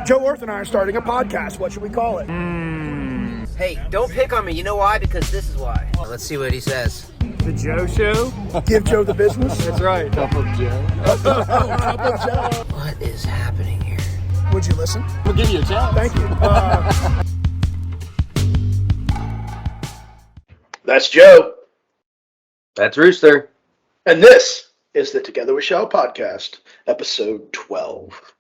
Joe Orth and I are starting a podcast. What should we call it? Hey, don't pick on me. You know why? Because this is why. Let's see what he says. The Joe Show? Give Joe the business? That's right. Cup of Joe. Cup of Joe. What is happening here? Would you listen? We'll give you a chance. Thank you. That's Joe. That's Rooster. And this is the Together We Shall podcast, episode 12.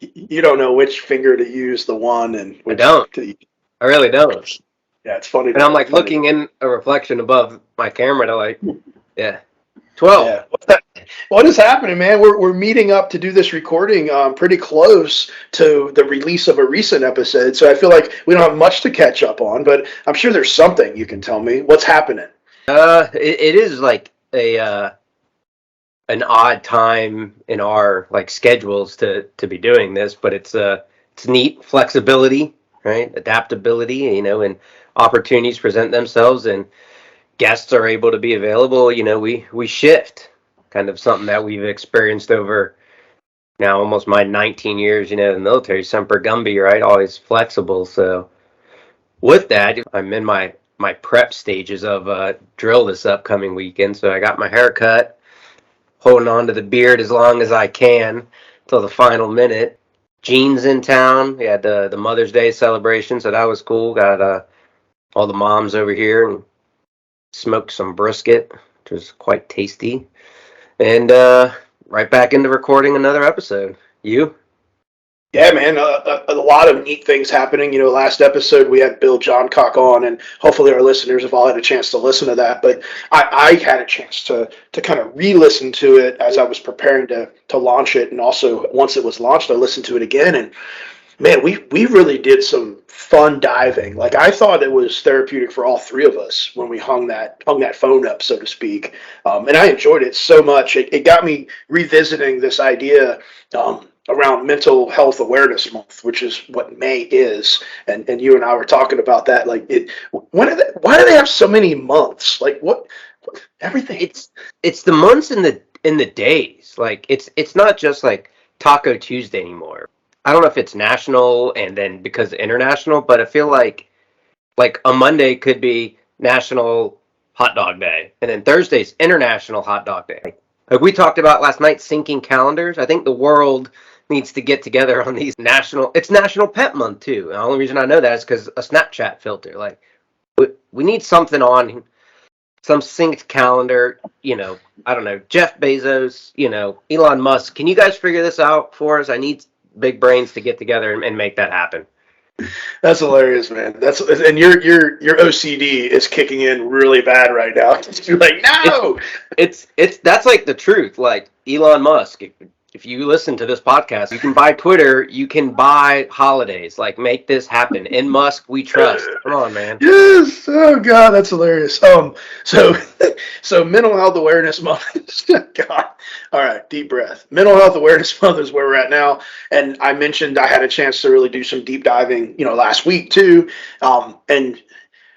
You don't know which finger to use, the one and which I don't. To... I really don't. Yeah, it's funny. And I'm like looking in a reflection above my camera to like, yeah. 12. Yeah. What is happening, man? We're meeting up to do this recording pretty close to the release of a recent episode, so I feel like we don't have much to catch up on, but I'm sure there's something you can tell me. What's happening? It is like an odd time in our like schedules to be doing this, but it's neat. Flexibility, right? Adaptability, and opportunities present themselves and guests are able to be available. We shift, kind of something that we've experienced over now almost my 19 years, in the military, Semper Gumby, right? Always flexible. So with that, I'm in my prep stages of drill this upcoming weekend. So I got my hair cut, holding on to the beard as long as I can till the final minute. Jean's in town. We had the Mother's Day celebration, so that was cool. Got all the moms over here and smoked some brisket, which was quite tasty. And right back into recording another episode. You? Yeah, man, a lot of neat things happening. Last episode we had Bill Johncock on, and hopefully our listeners have all had a chance to listen to that. But I had a chance to kind of re-listen to it as I was preparing to launch it. And also, once it was launched, I listened to it again. And, man, we really did some fun diving. Like, I thought it was therapeutic for all three of us when we hung that phone up, so to speak. And I enjoyed it so much. It got me revisiting this idea around Mental Health Awareness Month, which is what May is, and you and I were talking about that. Like, why do they have so many months? Like, what everything? It's the months in the days. Like, it's not just like Taco Tuesday anymore. I don't know if it's national and then because international, but I feel like a Monday could be National Hot Dog Day, and then Thursday's International Hot Dog Day. Like we talked about last night, syncing calendars. I think the world needs to get together on these it's National Pet Month too. And the only reason I know that is because a Snapchat filter. Like we need something on some synced calendar, I don't know, Jeff Bezos, Elon Musk. Can you guys figure this out for us? I need big brains to get together and make that happen. That's hilarious, man. And your OCD is kicking in really bad right now. You're like, no. It's that's like the truth. Like Elon Musk, if you listen to this podcast, you can buy Twitter, you can buy holidays. Like, make this happen. In Musk, we trust. Come on, man. Yes. Oh God, that's hilarious. So Mental Health Awareness Month. God. All right, deep breath. Mental Health Awareness Month is where we're at now. And I mentioned I had a chance to really do some deep diving, last week too. And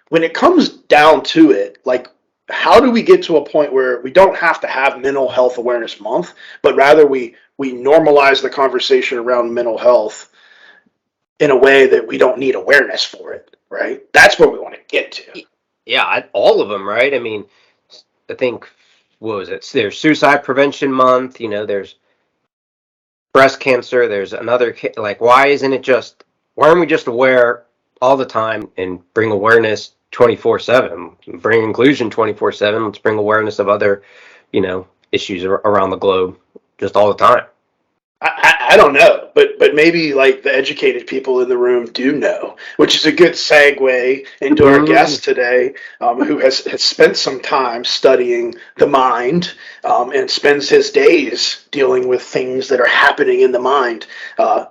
when it comes down to it, like, how do we get to a point where we don't have to have Mental Health Awareness Month, but rather we normalize the conversation around mental health in a way that we don't need awareness for it, right? That's where we want to get to. Yeah, all of them, right? I mean, I think, what was it? There's Suicide Prevention Month, there's breast cancer, there's another, like, why aren't we just aware all the time and bring awareness 24/7, bring inclusion 24/7. Let's bring awareness of other, issues around the globe just all the time. I don't know, but maybe like the educated people in the room do know, which is a good segue into our guest today, who has spent some time studying the mind and spends his days dealing with things that are happening in the mind.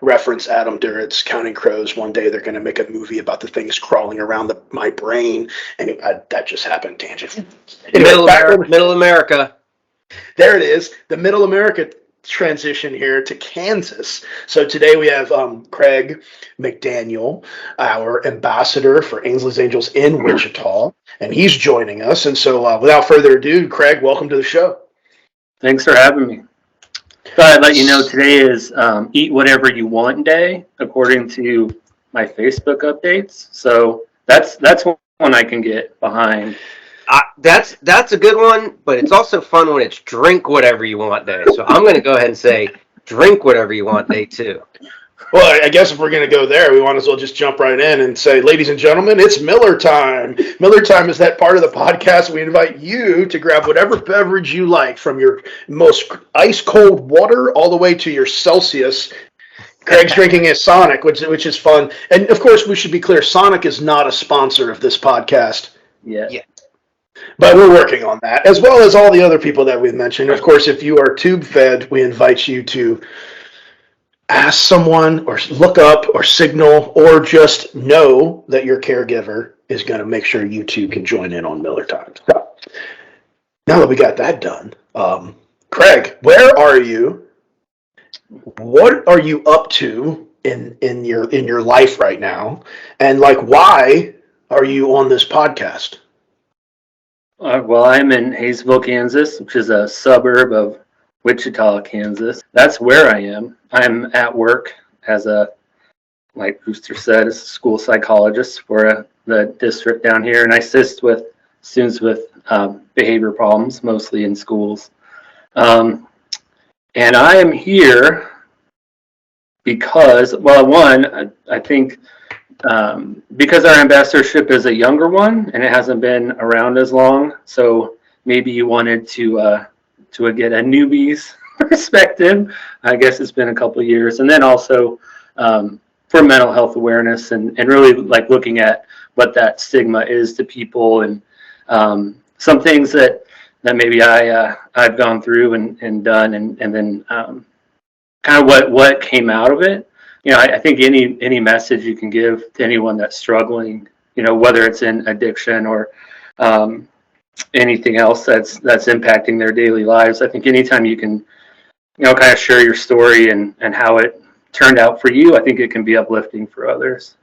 Reference Adam Duritz, Counting Crows. One day they're going to make a movie about the things crawling around my brain, and that just happened. Tangent. Anyway, Middle America. There it is. The Middle America transition here to Kansas. So today we have Craig McDaniel, our ambassador for Ainsley's Angels in Wichita, and he's joining us. And so without further ado, Craig, welcome to the show. Thanks for having me. So I'd let you know today is Eat Whatever You Want Day, according to my Facebook updates. So that's one I can get behind. That's a good one, but it's also fun when it's drink whatever you want day. So I'm going to go ahead and say drink whatever you want day too. Well, I guess if we're going to go there, we might as well just jump right in and say, ladies and gentlemen, it's Miller time. Miller time is that part of the podcast we invite you to grab whatever beverage you like, from your most ice cold water all the way to your Celsius. Craig's drinking a Sonic, which is fun. And of course, we should be clear, Sonic is not a sponsor of this podcast. Yeah. But we're working on that, as well as all the other people that we've mentioned. Of course, if you are tube fed, we invite you to ask someone or look up or signal or just know that your caregiver is going to make sure you too can join in on Miller Times. So, now that we got that done, Craig, where are you? What are you up to in your life right now? And like, why are you on this podcast? Well, I'm in Hayesville, Kansas, which is a suburb of Wichita, Kansas. That's where I am. I'm at work as like Rooster said, as a school psychologist for the district down here, and I assist with students with behavior problems, mostly in schools. And I am here because, well, one, I think because our ambassadorship is a younger one and it hasn't been around as long, so maybe you wanted to get a newbie's perspective. I guess it's been a couple of years. And then also for mental health awareness and really like looking at what that stigma is to people, and some things that maybe I've gone through and done, and then kind of what came out of it. You know, I think any message you can give to anyone that's struggling, you know, whether it's in addiction or anything else that's impacting their daily lives. I think anytime you can, you know, kind of share your story and how it turned out for you, I think it can be uplifting for others.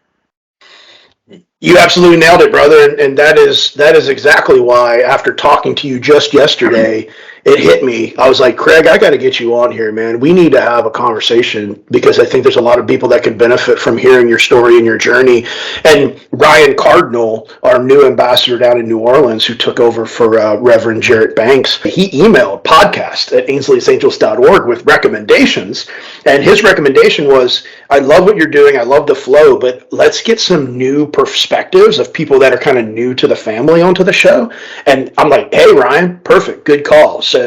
You absolutely nailed it, brother, and that is exactly why, after talking to you just yesterday, it hit me. I was like, Craig, I got to get you on here, man. We need to have a conversation, because I think there's a lot of people that could benefit from hearing your story and your journey. And Ryan Cardinal, our new ambassador down in New Orleans, who took over for Reverend Jarrett Banks, he emailed podcast@ainsleysangels.org with recommendations, and his recommendation was, I love what you're doing, I love the flow, but let's get some new perspectives of people that are kind of new to the family onto the show. And I'm like, hey, Ryan, perfect, good call. So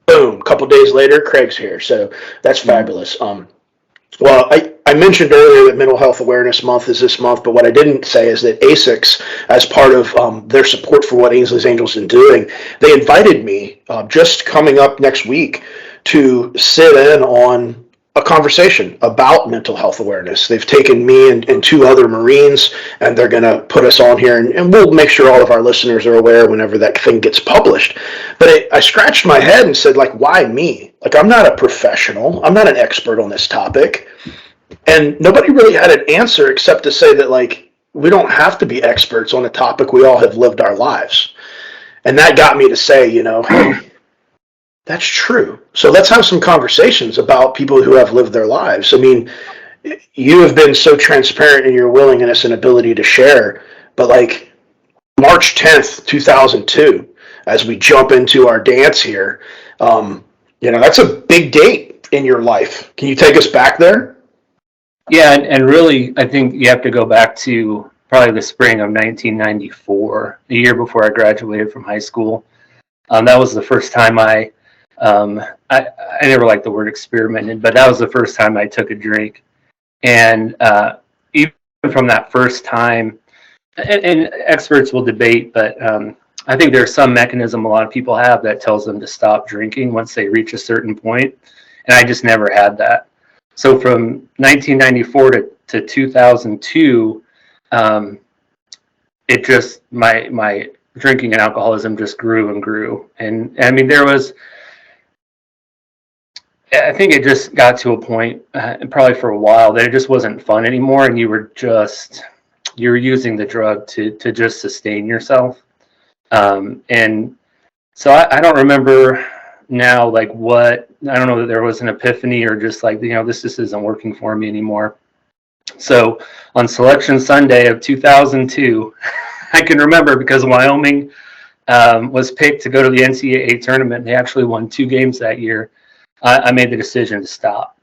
boom, a couple days later, Craig's here. So that's fabulous. Well, I mentioned earlier that Mental Health Awareness Month is this month, but what I didn't say is that ASICS, as part of their support for what Ainsley's Angels is doing, they invited me just coming up next week to sit in on a conversation about mental health awareness. They've taken me and two other Marines, and they're going to put us on here, and we'll make sure all of our listeners are aware whenever that thing gets published. But I scratched my head and said, like, why me? Like, I'm not a professional. I'm not an expert on this topic. And nobody really had an answer except to say that, like, we don't have to be experts on a topic. We all have lived our lives. And that got me to say, you know, hey, that's true. So let's have some conversations about people who have lived their lives. I mean, you have been so transparent in your willingness and ability to share, but like March 10th, 2002, as we jump into our dance here, you know, that's a big date in your life. Can you take us back there? Yeah, and really, I think you have to go back to probably the spring of 1994, the year before I graduated from high school. That was the first time I never liked the word experimented, but that was the first time I took a drink. And even from that first time, and experts will debate, but I think there's some mechanism a lot of people have that tells them to stop drinking once they reach a certain point. And I just never had that. So from 1994 to 2002, it just, my drinking and alcoholism just grew and grew. And I mean, I think it just got to a point, probably for a while, that it just wasn't fun anymore, and you were using the drug to just sustain yourself. And so I don't remember now, like, what, I don't know that there was an epiphany or just like, this just isn't working for me anymore. So on Selection Sunday of 2002, I can remember because Wyoming was picked to go to the NCAA tournament. They actually won 2 games that year. I made the decision to stop.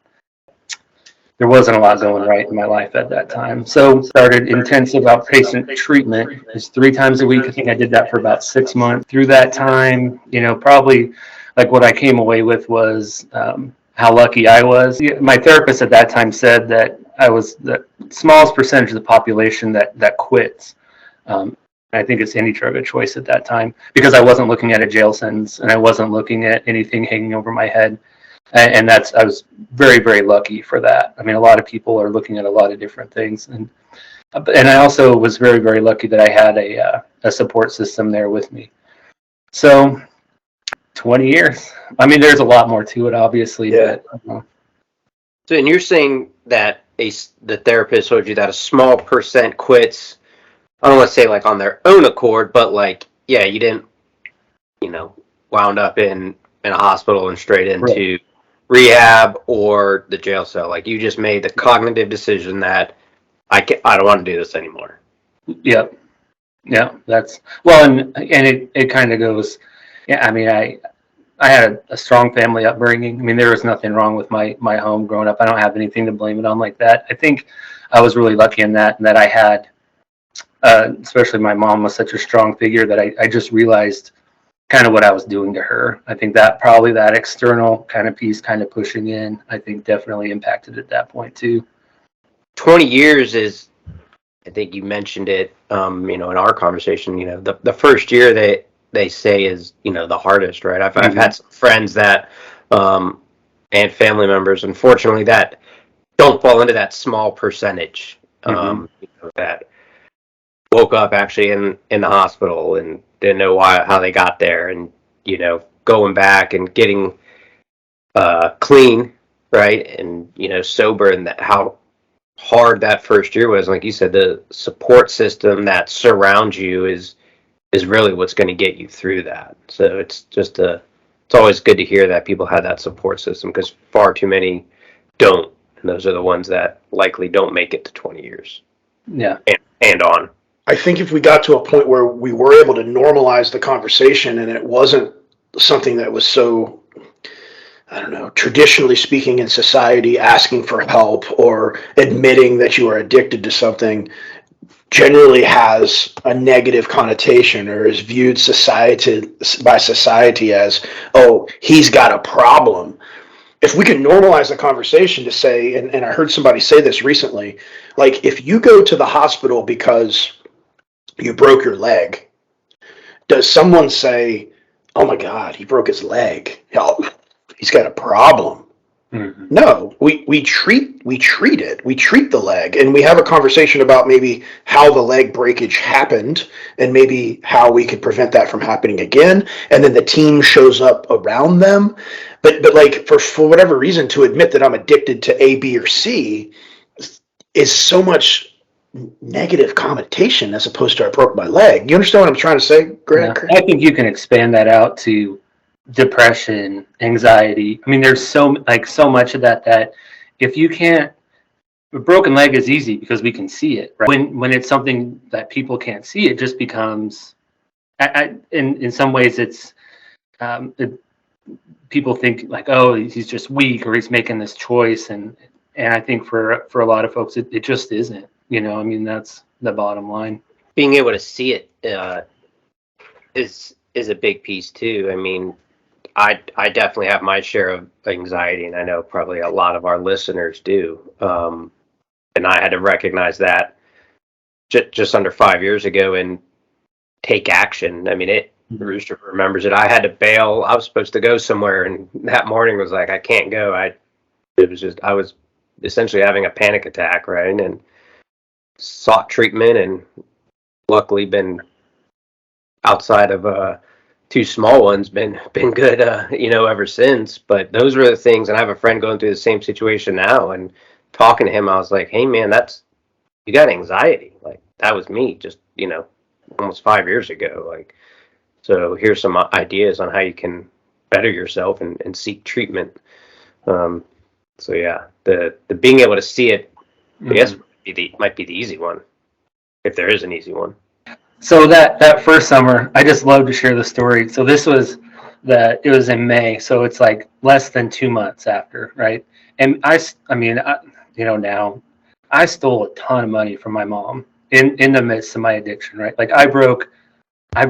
There wasn't a lot going right in my life at that time. So started intensive outpatient treatment. It was 3 times a week. I think I did that for about 6 months. Through that time, probably like what I came away with was how lucky I was. My therapist at that time said that I was the smallest percentage of the population that quits. I think it's any drug of choice at that time because I wasn't looking at a jail sentence and I wasn't looking at anything hanging over my head. And I was very, very lucky for that. I mean, a lot of people are looking at a lot of different things. And I also was very, very lucky that I had a support system there with me. So 20 years. I mean, there's a lot more to it, obviously. Yeah. But, So, and you're saying that the therapist told you that a small percent quits, I don't want to say like on their own accord, but like, yeah, you didn't, wound up in a hospital and straight into rehab or the jail cell. Like you just made the cognitive decision that I don't want to do this anymore. Yep. Yeah, that's well, and it kind of goes. Yeah, I mean, I had a strong family upbringing. I mean, there was nothing wrong with my home growing up. I don't have anything to blame it on like that. I think I was really lucky in that I had, especially my mom was such a strong figure that I just realized kind of what I was doing to her. I think that probably that external kind of piece kind of pushing in, I think definitely impacted at that point too. 20 years is, I think you mentioned it, in our conversation, the first year they say is, the hardest, right? I've had some friends that, and family members, unfortunately, that don't fall into that small percentage, that woke up actually in the hospital and didn't know how they got there, and going back and getting clean, right, and sober, and how hard that first year was. Like you said, the support system that surrounds you is really what's going to get you through that. So it's always good to hear that people have that support system, because far too many don't, and those are the ones that likely don't make it to 20 years. Yeah, and on. I think if we got to a point where we were able to normalize the conversation and it wasn't something that was so, I don't know, traditionally speaking in society, asking for help or admitting that you are addicted to something generally has a negative connotation or is viewed by society as, oh, he's got a problem. If we can normalize the conversation to say, and I heard somebody say this recently, like if you go to the hospital because you broke your leg, does someone say, oh my God, he broke his leg, he's got a problem? Mm-hmm. No, we treat it. We treat the leg, and we have a conversation about maybe how the leg breakage happened and maybe how we could prevent that from happening again. And then the team shows up around them. But like for whatever reason, to admit that I'm addicted to A, B, or C is so much negative connotation as opposed to I broke my leg. You understand what I'm trying to say, Greg? Yeah, I think you can expand that out to depression, anxiety. I mean, there's so much of that if you can't, a broken leg is easy because we can see it, right? When it's something that people can't see, it just becomes, in some ways it's, people think like, oh, he's just weak or he's making this choice. And I think for a lot of folks, it just isn't, I mean, that's the bottom line. Being able to see it is a big piece too. I mean, I definitely have my share of anxiety, and I know probably a lot of our listeners do. And I had to recognize that just under 5 years ago and take action. I mean, Rooster remembers it. I had to bail. I was supposed to go somewhere, and that morning was like, I can't go. I was essentially having a panic attack, right? And sought treatment, and luckily been outside of 2 small ones, been good, ever since. But those were the things, and I have a friend going through the same situation now, and talking to him, I was like, hey man, you got anxiety. Like that was me just, almost 5 years ago. Like, so here's some ideas on how you can better yourself and seek treatment. So yeah, the being able to see it, I guess, might be the easy one, if there is an easy one. So that first summer, I just love to share the story. So this was it was in May, so it's like less than 2 months after, right? And now I stole a ton of money from my mom in the midst of my addiction, right? Like I broke. I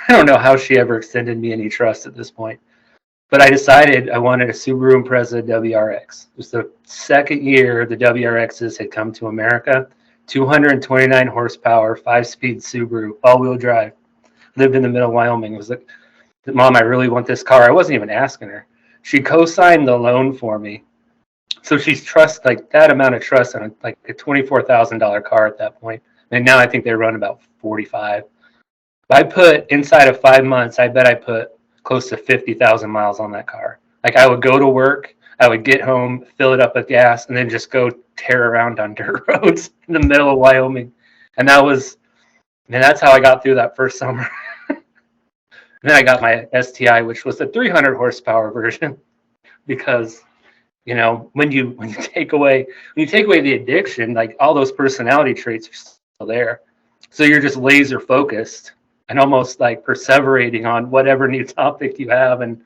don't know how she ever extended me any trust at this point, but I decided I wanted a Subaru Impreza WRX. It was the second year the WRXs had come to America. 229 horsepower, 5-speed Subaru, all-wheel drive. Lived in the middle of Wyoming. It was like, Mom, I really want this car. I wasn't even asking her. She co-signed the loan for me. So she's like that amount of trust on like a $24,000 car at that point. And now I think they run about 45. I put inside of 5 months, I bet I put close to 50,000 miles on that car. Like I would go to work, I would get home, fill it up with gas, and then just go tear around on dirt roads in the middle of Wyoming. And that's how I got through that first summer. And then I got my STI, which was the 300 horsepower version, because when you take away the addiction, like all those personality traits are still there. So you're just laser focused and almost like perseverating on whatever new topic you have. And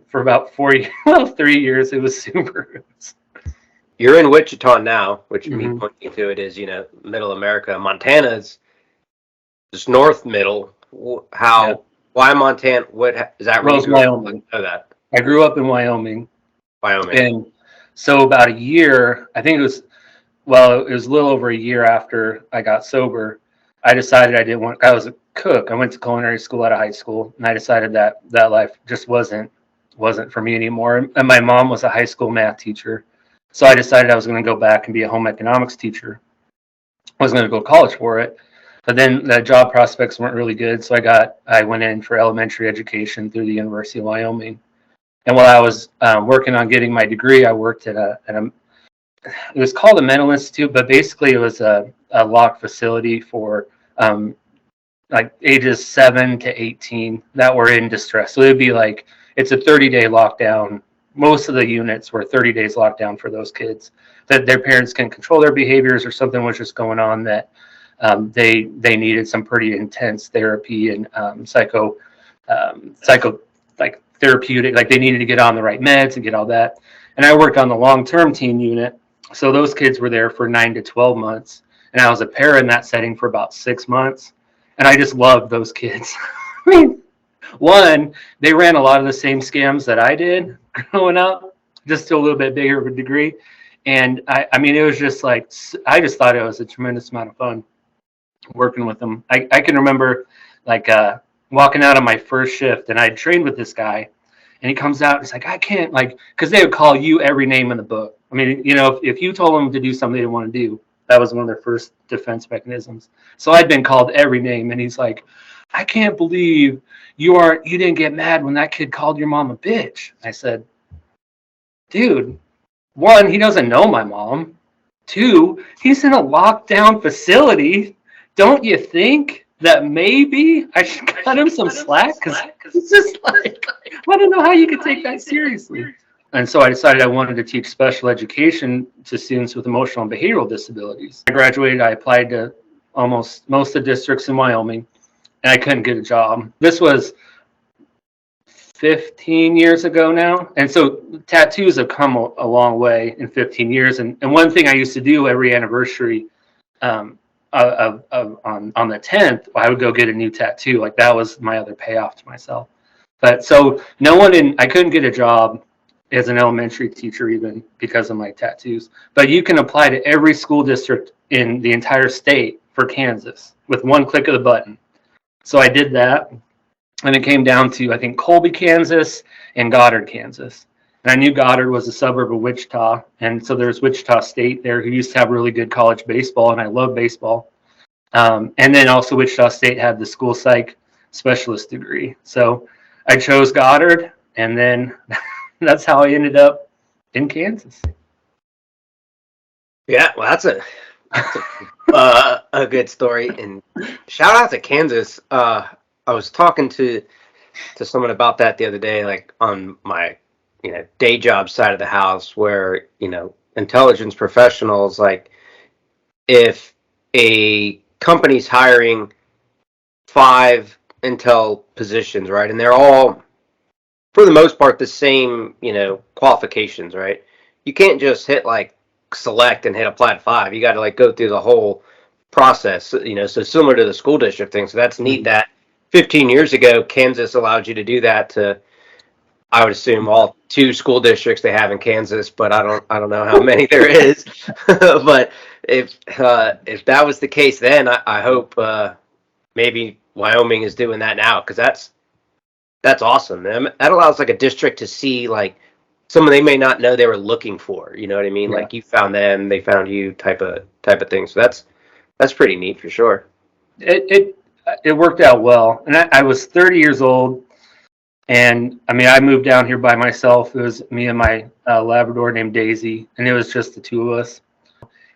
for about 3 years, it was super. You're in Wichita now, which me pointing to it is, middle America. Montana's just north middle. Why Montana? What is that? Wyoming. I know that. I grew up in Wyoming. Wyoming. And so about a year, I think it was a little over a year after I got sober, I decided I was a cook. I went to culinary school out of high school, and I decided that life just wasn't for me anymore. And my mom was a high school math teacher. So I decided I was going to go back and be a home economics teacher. I was going to go to college for it. But then the job prospects weren't really good. So I went in for elementary education through the University of Wyoming. And while I was working on getting my degree, I worked at it was called a mental institute, but basically it was a locked facility for like ages 7 to 18 that were in distress. So it'd be like, it's a 30-day lockdown. Most of the units were 30 days lockdown for those kids that their parents can control their behaviors, or something was just going on that they needed some pretty intense therapy and psycho like therapeutic, like they needed to get on the right meds and get all that. And I worked on the long-term teen unit. So those kids were there for 9 to 12 months. And I was a para in that setting for about 6 months. And I just loved those kids. I mean, one, they ran a lot of the same scams that I did growing up, just to a little bit bigger of a degree. And I mean, it was just like, I just thought it was a tremendous amount of fun working with them. I can remember like walking out of my first shift, and I had trained with this guy, and he comes out and he's like, I can't, like, because they would call you every name in the book. I mean, if you told them to do something they didn't want to do, that was one of their first defense mechanisms. So I'd been called every name, and he's like, I can't believe you didn't get mad when that kid called your mom a bitch. I said, dude, one, he doesn't know my mom. Two, he's in a lockdown facility. Don't you think that maybe I should cut him some slack? Because it's just like, I don't know how you could take that seriously. And so I decided I wanted to teach special education to students with emotional and behavioral disabilities. I graduated, I applied to almost most of the districts in Wyoming, and I couldn't get a job. This was 15 years ago now. And so tattoos have come a long way in 15 years. And one thing I used to do every anniversary on the 10th, I would go get a new tattoo. Like that was my other payoff to myself. But so I couldn't get a job as an elementary teacher even because of my tattoos. But you can apply to every school district in the entire state for Kansas with one click of the button. So I did that. And it came down to, I think, Colby, Kansas, and Goddard, Kansas. And I knew Goddard was a suburb of Wichita. And so there's Wichita State there, who used to have really good college baseball, and I love baseball. And then also Wichita State had the school psych specialist degree. So I chose Goddard, and then that's how I ended up in Kansas. Yeah, well, that's a good story. And shout out to Kansas. I was talking to to someone about that the other day, like on my, day job side of the house, where, intelligence professionals, like if a company's hiring 5 Intel positions, right, and they're all, for the most part, the same, qualifications, right? You can't just hit like select and hit apply to 5. You got to like go through the whole process, so similar to the school district thing. So that's neat that 15 years ago, Kansas allowed you to do that to, I would assume, all 2 school districts they have in Kansas, but I don't know how many there is. But if that was the case then, I hope maybe Wyoming is doing that now, because that's awesome. That allows like a district to see like someone they may not know they were looking for. You know what I mean? Yeah. Like you found them, they found you, type of thing. So that's pretty neat for sure. It worked out well, and I was 30 years old, and I mean I moved down here by myself. It was me and my Labrador named Daisy, and it was just the 2 of us.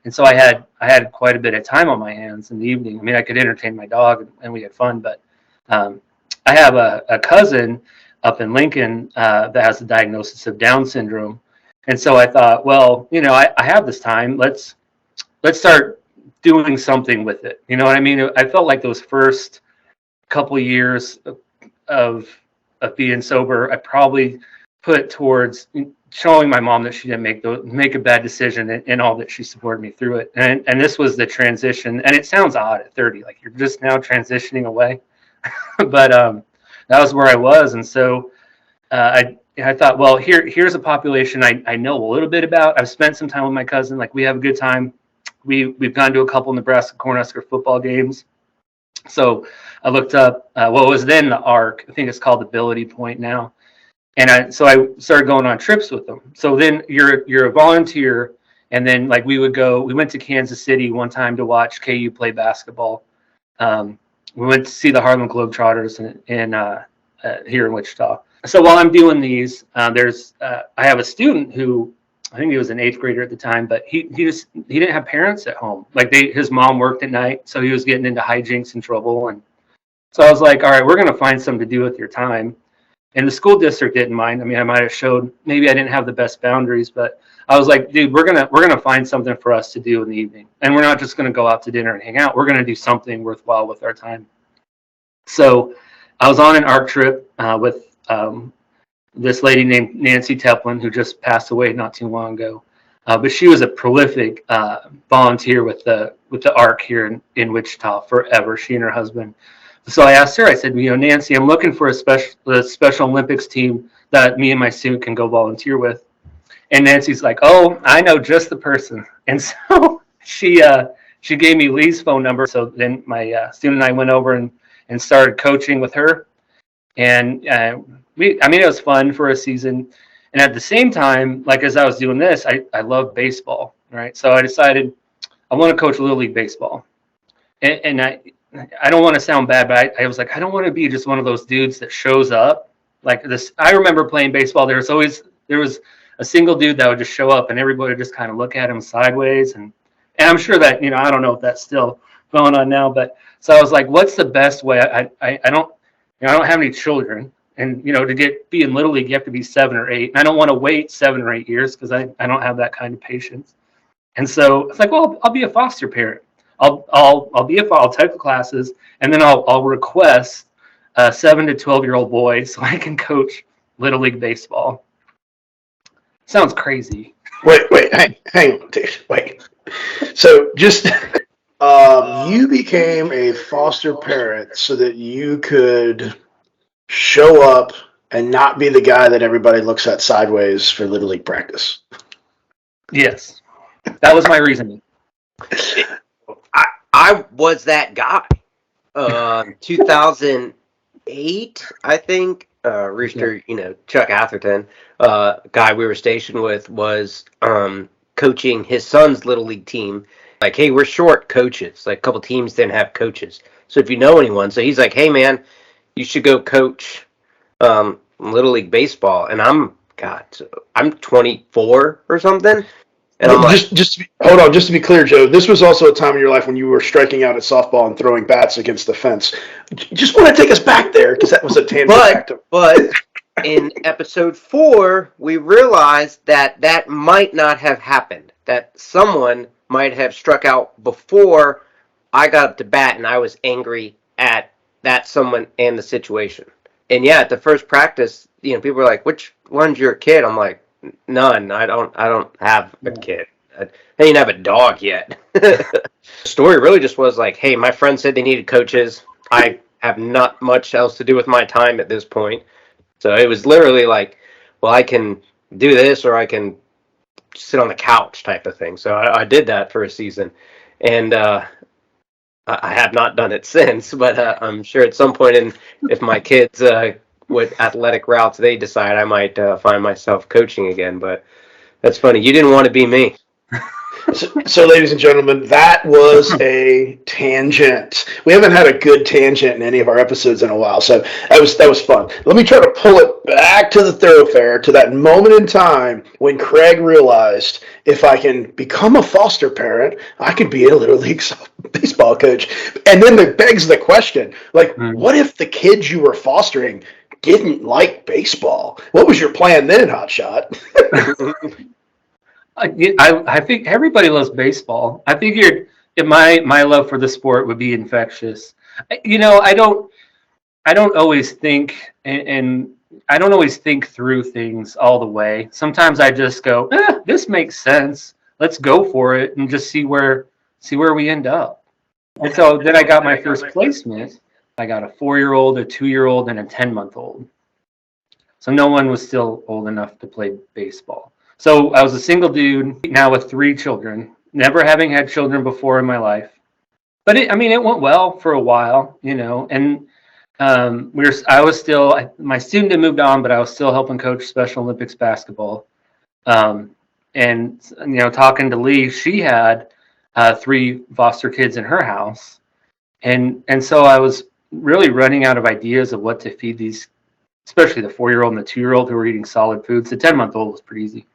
And so I had quite a bit of time on my hands in the evening. I mean, I could entertain my dog, and we had fun. But I have a cousin up in Lincoln that has a diagnosis of Down syndrome, and so I thought, well, I have this time. Let's start doing something with it. You know what I mean? I felt like those first couple years of being sober, I probably put towards showing my mom that she didn't make a bad decision, and all that she supported me through it. And this was the transition. And it sounds odd at 30, like you're just now transitioning away, but that was where I was. And so I thought, well, here's a population I know a little bit about. I've spent some time with my cousin. Like we have a good time. We've gone to a couple Nebraska Cornhusker football games. So I looked up what was then the ARC. I think it's called Ability Point now. And I started going on trips with them. So then you're a volunteer, and then like we went to Kansas City one time to watch KU play basketball. We went to see the Harlem Globetrotters in here in Wichita. So while I'm doing these, I have a student who, I think he was an 8th grader at the time, but he didn't have parents at home. Like his mom worked at night, so he was getting into hijinks and trouble. And so I was like, all right, we're going to find something to do with your time. And the school district didn't mind. I mean, I might have showed maybe I didn't have the best boundaries, but I was like, dude, we're gonna find something for us to do in the evening, and we're not just gonna go out to dinner and hang out. We're gonna do something worthwhile with our time. So I was on an ARC trip with this lady named Nancy Teplin, who just passed away not too long ago. But she was a prolific volunteer with the ARC here in Wichita forever. She and her husband. So I asked her, I said, Nancy, I'm looking for a Special Olympics team that me and my student can go volunteer with. And Nancy's like, oh, I know just the person. And so she gave me Lee's phone number. So then my student and I went over and started coaching with her. And it was fun for a season. And at the same time, like as I was doing this, I love baseball, right? So I decided I want to coach Little League baseball. And I don't want to sound bad, but I was like, I don't want to be just one of those dudes that shows up like this. I remember playing baseball. There was a single dude that would just show up, and everybody would just kind of look at him sideways. And I'm sure that, I don't know if that's still going on now, but so I was like, what's the best way? I don't have any children, and to be in Little League, you have to be 7 or 8. And I don't want to wait 7 or 8 years because I don't have that kind of patience. And so it's like, well, I'll be a foster parent. I'll take the classes, and then I'll request a 7 to 12-year-old boy so I can coach Little League baseball. Sounds crazy. Wait, hang on, dude. Wait. So just you became a foster parent so that you could show up and not be the guy that everybody looks at sideways for Little League practice. Yes, that was my reasoning. I was that guy. 2008, I think. Rooster, Chuck Atherton, guy we were stationed with, was coaching his son's Little League team. Like, hey, we're short coaches. Like, a couple teams didn't have coaches. So if you know anyone, so he's like, hey, man, you should go coach Little League baseball. And I'm 24 or something. And I'm like, Hold on, just to be clear, Joe, this was also a time in your life when you were striking out at softball and throwing bats against the fence. Just want to take us back there because that was a tangent back to. but in episode 4, we realized that that might not have happened. That someone might have struck out before I got up to bat, and I was angry at that someone and the situation. And yeah, at the first practice, people were like, "Which one's your kid?" I'm like, "None. I don't have a kid. I didn't have a dog yet." The story really just was like, "Hey, my friend said they needed coaches. I have not much else to do with my time at this point." So it was literally like, well, I can do this or I can sit on the couch type of thing. So I did that for a season, and I have not done it since. But I'm sure at some point, if my kids what athletic routes they decide, I might find myself coaching again. But that's funny. You didn't want to be me. So, ladies and gentlemen, that was a tangent. We haven't had a good tangent in any of our episodes in a while, so that was fun. Let me try to pull it back to the thoroughfare, to that moment in time when Craig realized if I can become a foster parent, I could be a Little League baseball coach. And then it begs the question, like, what if the kids you were fostering didn't like baseball? What was your plan then, Hotshot? I think everybody loves baseball. I figured my love for the sport would be infectious. I don't always think, and I don't always think through things all the way. Sometimes I just go, this makes sense. Let's go for it and just see where we end up. And so then I got my first placement. I got a 4-year-old, a 2-year-old, and a 10-month-old. So no one was still old enough to play baseball. So I was a single dude now with 3 children, never having had children before in my life. But it went well for a while, and my student had moved on, but I was still helping coach Special Olympics basketball. And talking to Lee, she had 3 foster kids in her house. And so I was really running out of ideas of what to feed these, especially the 4-year-old and the 2-year-old who were eating solid foods. The 10-month-old was pretty easy.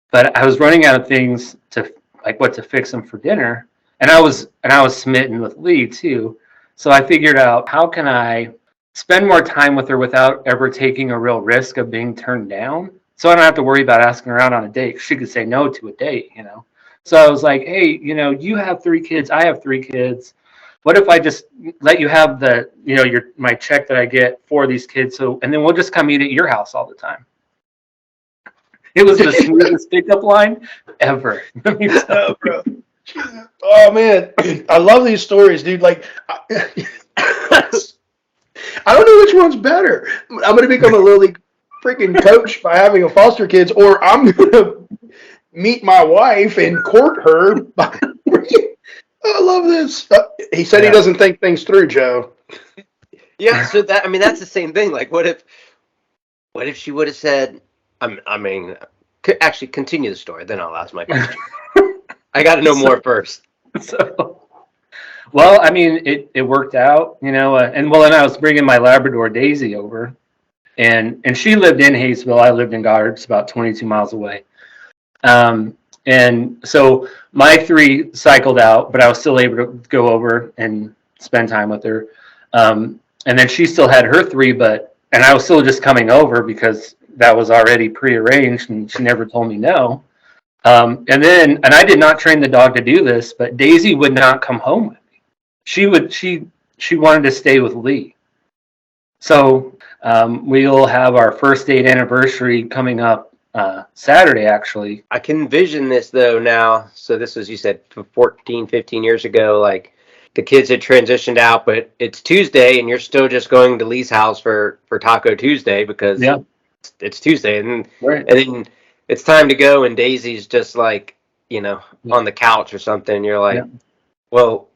But I was running out of things to what to fix them for dinner, and I was smitten with Lee too. So I figured out, how can I spend more time with her without ever taking a real risk of being turned down? So I don't have to worry about asking her out on a date. She could say no to a date, So I was like, hey, you have 3 kids, I have 3 kids. What if I just let you have my check that I get for these kids, and then we'll just come eat at your house all the time. It was the smoothest pickup line ever. Oh, bro. Oh, man. I love these stories, dude. Like, I don't know which one's better. I'm going to become a Little League freaking coach by having a foster kids, or I'm going to meet my wife and court her. I love this. He said he doesn't think things through, Joe. Yeah, so that's the same thing. Like, what if she would have said, actually, continue the story, then I'll ask my question. I got to know more first. Well, it worked out, and I was bringing my Labrador Daisy over, and she lived in Hayesville. I lived in Goddard, it's about 22 miles away. And so my 3 cycled out, but I was still able to go over and spend time with her. And then she still had her 3, and I was still just coming over because that was already prearranged, and she never told me no. And I did not train the dog to do this, but Daisy would not come home with me. She wanted to stay with Lee. So we'll have our first date anniversary coming up Saturday, actually. I can envision this though now. So this was, you said, 14, 15 years ago, like the kids had transitioned out, but it's Tuesday and you're still just going to Lee's house for Taco Tuesday because it's Tuesday, and then it's time to go, and Daisy's just like, on the couch or something. You're like, well,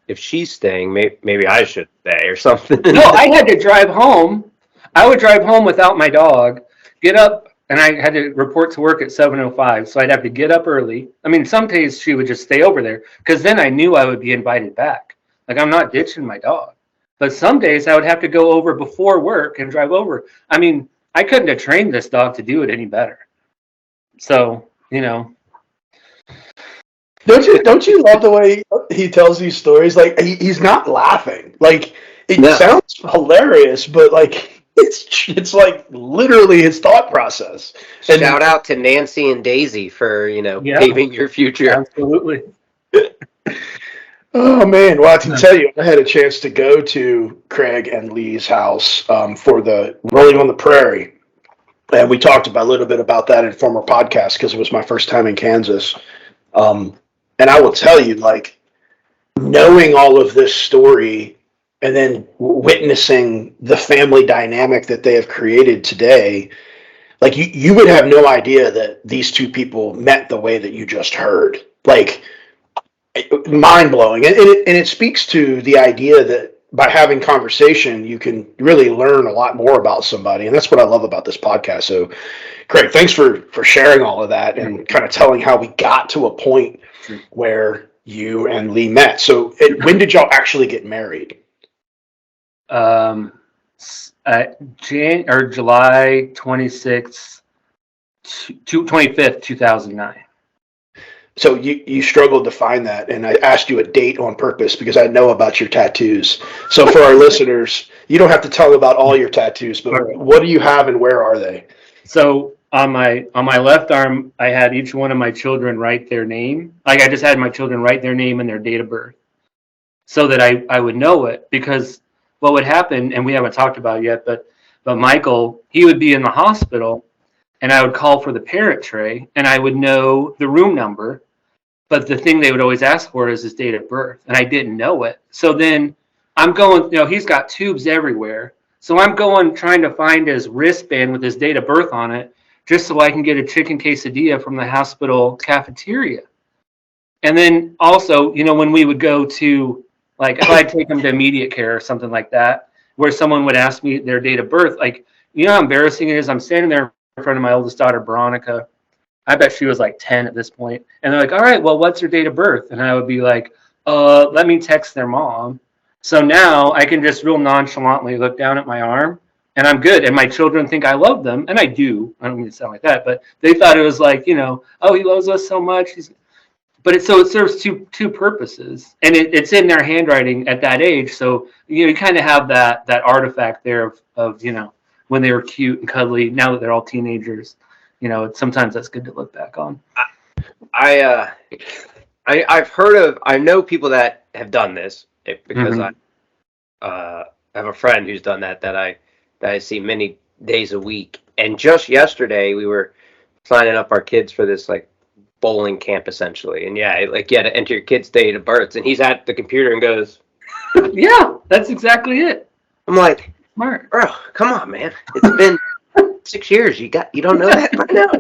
if she's staying, maybe I should stay or something. No, I had to drive home. I would drive home without my dog, get up, and I had to report to work at 7:05, so I'd have to get up early. Some days she would just stay over there, because then I knew I would be invited back. Like, I'm not ditching my dog. But some days I would have to go over before work and drive over. I couldn't have trained this dog to do it any better. So, Don't you love the way he tells these stories? Like he's not laughing. Like it No. sounds hilarious, but like it's like literally his thought process. And Shout out to Nancy and Daisy for, Yeah. paving your future. Absolutely. oh man, well I can tell you, I had a chance to go to Craig and Lee's house for the Rolling on the Prairie, and we talked about a little bit about that in former podcasts because it was my first time in Kansas. And I will tell you, like, knowing all of this story and then witnessing the family dynamic that they have created today, like, you would have no idea that these two people met the way that you just heard. Like, mind blowing. And it speaks to the idea that by having conversation, you can really learn a lot more about somebody. And that's what I love about this podcast. So, Craig, thanks for sharing all of that and kind of telling how we got to a point where you and Lee met. So when did y'all actually get married? July 26th, 25th, 2009. So you struggled to find that, and I asked you a date on purpose because I know about your tattoos. So for our listeners, you don't have to tell about all your tattoos, but what do you have and where are they? So on my left arm, I had each one of my children write their name. Like I just had my children write their name and their date of birth, so that I would know it. Because what would happen, and we haven't talked about it yet, but Michael, he would be in the hospital, and I would call for the parent tray, and I would know the room number. But the thing they would always ask for is his date of birth, and I didn't know it. So then I'm going, he's got tubes everywhere. So I'm going trying to find his wristband with his date of birth on it, just so I can get a chicken quesadilla from the hospital cafeteria. And then also, when we would go to, like, if I'd take them to immediate care or something like that, where someone would ask me their date of birth, like, how embarrassing it is. I'm standing there in front of my oldest daughter, Veronica. I bet she was like 10 at this point. And they're like, all right, well, what's your date of birth? And I would be like, let me text their mom. So now I can just real nonchalantly look down at my arm and I'm good. And my children think I love them. And I do. I don't mean to sound like that, but they thought it was like, oh, he loves us so much. But it serves two purposes. And it's in their handwriting at that age. So, you kind of have that artifact there of when they were cute and cuddly. Now that they're all teenagers, sometimes that's good to look back on. I've I know people that have done this because I have a friend who's done that I see many days a week. And just yesterday we were signing up our kids for this like bowling camp essentially. And yeah, like you had to enter your kid's date of birth, and he's at the computer and goes, yeah, that's exactly it. I'm like, smart, bro, come on, man. It's been 6 years. You don't know that by now.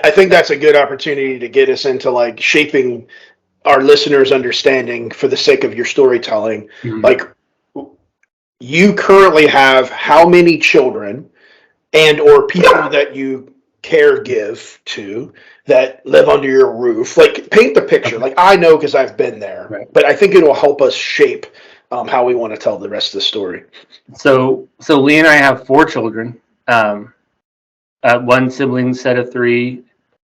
I think that's a good opportunity to get us into like shaping our listeners' understanding for the sake of your storytelling. Like, you currently have how many children and or people that you give to that live under your roof? Like, paint the picture. Like, I know because I've been there, right. But I think it'll help us shape how we want to tell the rest of the story. So Lee and I have 4 children. One sibling set of 3,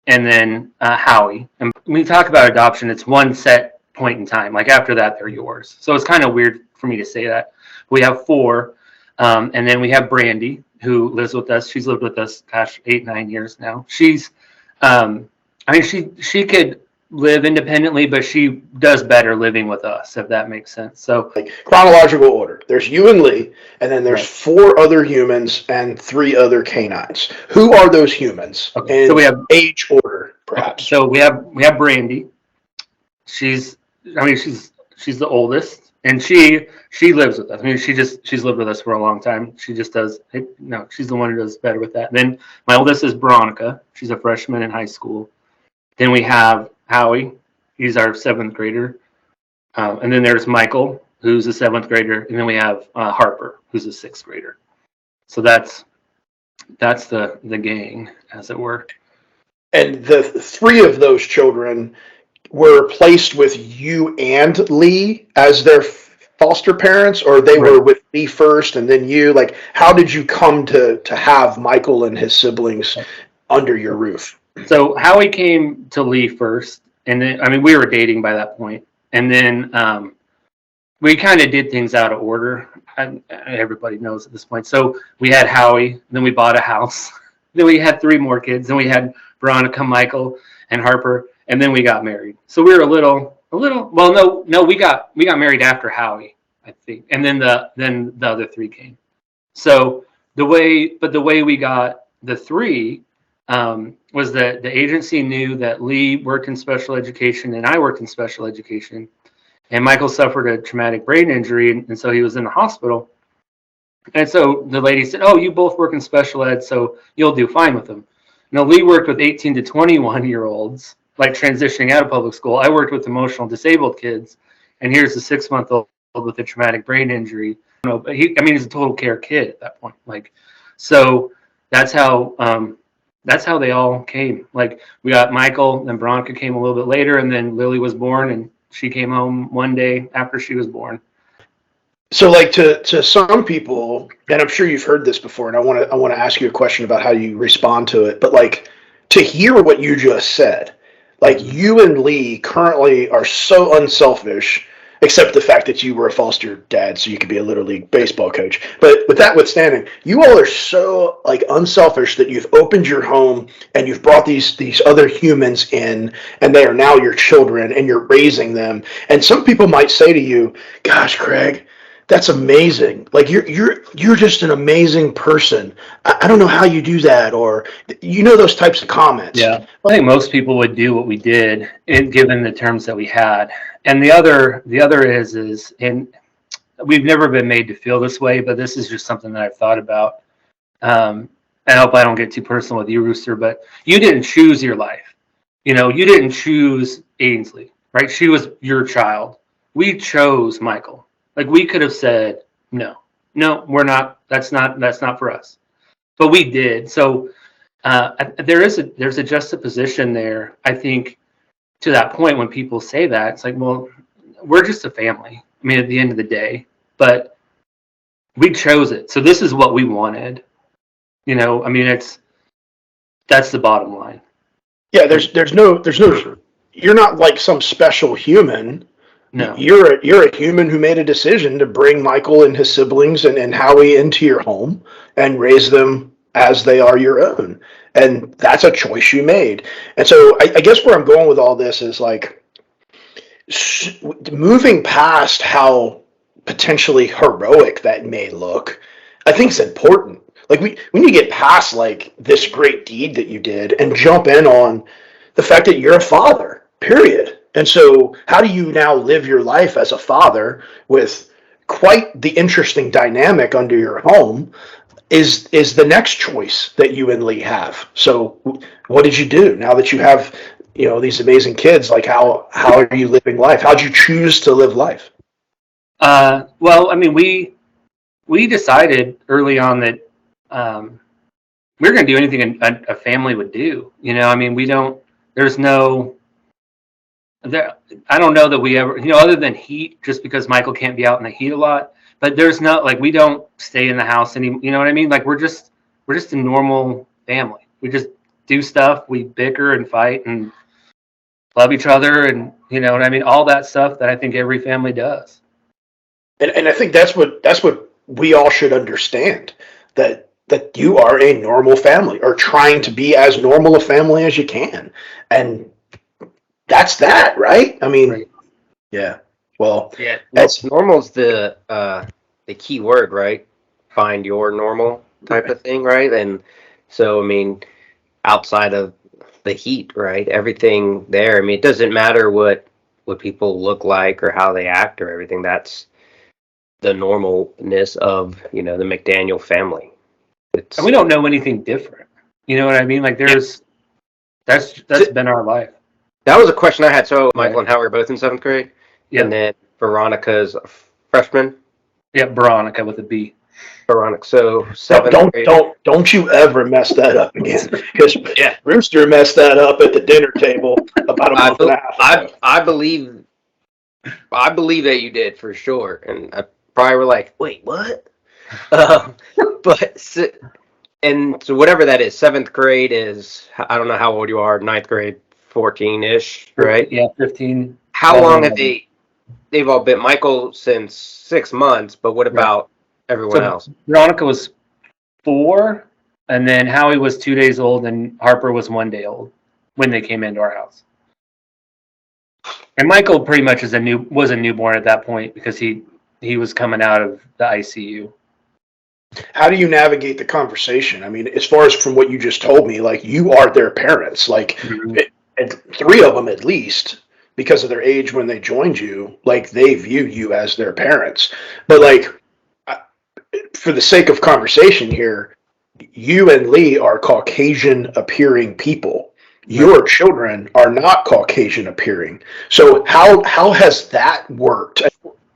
and then Howie. And when we talk about adoption, it's one set point in time. Like after that, they're yours. So it's kind of weird for me to say that. We have 4, and then we have Brandy, who lives with us. She's lived with us, 8-9 years now. She's, she could live independently, but she does better living with us, if that makes sense. So, like, chronological order. There's you and Lee, and then there's 4 other humans and 3 other canines. Who are those humans? Okay. And so we have age order, perhaps. So we have Brandy. She's the oldest, and she lives with us. She's lived with us for a long time. She just does it. No, she's the one who does better with that. And then my oldest is Veronica. She's a freshman in high school. Then we have Howie. He's our 7th grader. And then there's Michael, who's a 7th grader. And then we have Harper, who's a 6th grader. So that's the gang, as it were. And the 3 of those children were placed with you and Lee as their foster parents, or they were with me first and then you? Like, how did you come to have Michael and his siblings under your roof? So Howie came to Lee first, And then, I mean, we were dating by that point. And then we kind of did things out of order. Everybody knows at this point. So we had Howie, then we bought a house. Then we had 3 more kids. Then we had Veronica, Michael, and Harper. And then we got married. So we were a little, well, no, we got married after Howie, I think. And then the other 3 came. So the way we got the 3 was that the agency knew that Lee worked in special education and I worked in special education. And Michael suffered a traumatic brain injury, and so he was in the hospital. And so the lady said, "Oh, you both work in special ed, so you'll do fine with them." Now, Lee worked with 18 to 21-year-olds, like transitioning out of public school. I worked with emotional disabled kids, and here's a 6-month-old with a traumatic brain injury. No, but he's a total care kid at that point. Like, so that's how they all came. Like, we got Michael, then Veronica came a little bit later, and then Lily was born, and she came home one day after she was born. So, like, to some people, and I'm sure you've heard this before, and I want to ask you a question about how you respond to it. But, like, to hear what you just said, like, you and Lee currently are so unselfish, except the fact that you were a foster dad, so you could be a Little League baseball coach. But with that withstanding, you all are so, like, unselfish that you've opened your home and you've brought these other humans in, and they are now your children, and you're raising them. And some people might say to you, "Gosh, Craig, that's amazing. Like, you're just an amazing person. I don't know how you do that," or those types of comments. Yeah, I think most people would do what we did, given the terms that we had. And the other is, and we've never been made to feel this way, but this is just something that I've thought about. I hope I don't get too personal with you, Rooster, but you didn't choose your life. You didn't choose Ainsley, right? She was your child. We chose Michael. Like, we could have said, no, we're not. That's not for us. But we did. So there's a juxtaposition there, I think, to that point when people say that. It's like, well, we're just a family. I mean, at the end of the day, but we chose it. So this is what we wanted. I mean, that's the bottom line. Yeah, there's no. You're not like some special human. No, you're a human who made a decision to bring Michael and his siblings and Howie into your home and raise them as they are your own. And that's a choice you made. And so I guess where I'm going with all this is, like, moving past how potentially heroic that may look, I think is important. Like, when you get past, like, this great deed that you did and jump in on the fact that you're a father, period. And so how do you now live your life as a father with quite the interesting dynamic under your home is the next choice that you and Lee have. So what did you do now that you have, these amazing kids? Like, how are you living life? How'd you choose to live life? Well, I mean, we decided early on that we were going to do anything a family would do. I mean, I don't know that we ever, other than heat, just because Michael can't be out in the heat a lot, but there's not, like, we don't stay in the house anymore. You know what I mean? Like, we're just a normal family. We just do stuff. We bicker and fight and love each other. And you know what I mean? All that stuff that I think every family does. And I think that's what we all should understand, that you are a normal family, or trying to be as normal a family as you can. And that's that, right? I mean, right. Yeah. Well, yeah. That's normal's the key word, right? Find your normal type of thing, right? And so, I mean, outside of the heat, right? Everything there. I mean, it doesn't matter what people look like or how they act or everything. That's the normalness of, the McDaniel family. And we don't know anything different. You know what I mean? Like, that's been our life. That was a question I had. So Michael and Howie are both in 7th grade? Yeah. And then Veronica's a freshman? Yeah, Veronica with a B. Veronica. So 7th grade. Don't you ever mess that up again. Because Rooster messed that up at the dinner table about a month and a half ago. I believe that you did, for sure. And I probably were like, wait, what? And so whatever that is, 7th grade is, I don't know how old you are, 9th grade, 14-ish, right? Yeah, 15. How long have they've all been? Michael since 6 months, but what Right. about everyone So else? Veronica was 4, and then Howie was 2 days old, and Harper was 1 day old when they came into our house. And Michael pretty much was a newborn at that point because he was coming out of the ICU. How do you navigate the conversation? I mean, as far as from what you just told me, like you are their parents, like and 3 of them at least, because of their age when they joined you, like they view you as their parents. But like, for the sake of conversation here, you and Lee are Caucasian appearing people. Your children are not Caucasian appearing. So how has that worked?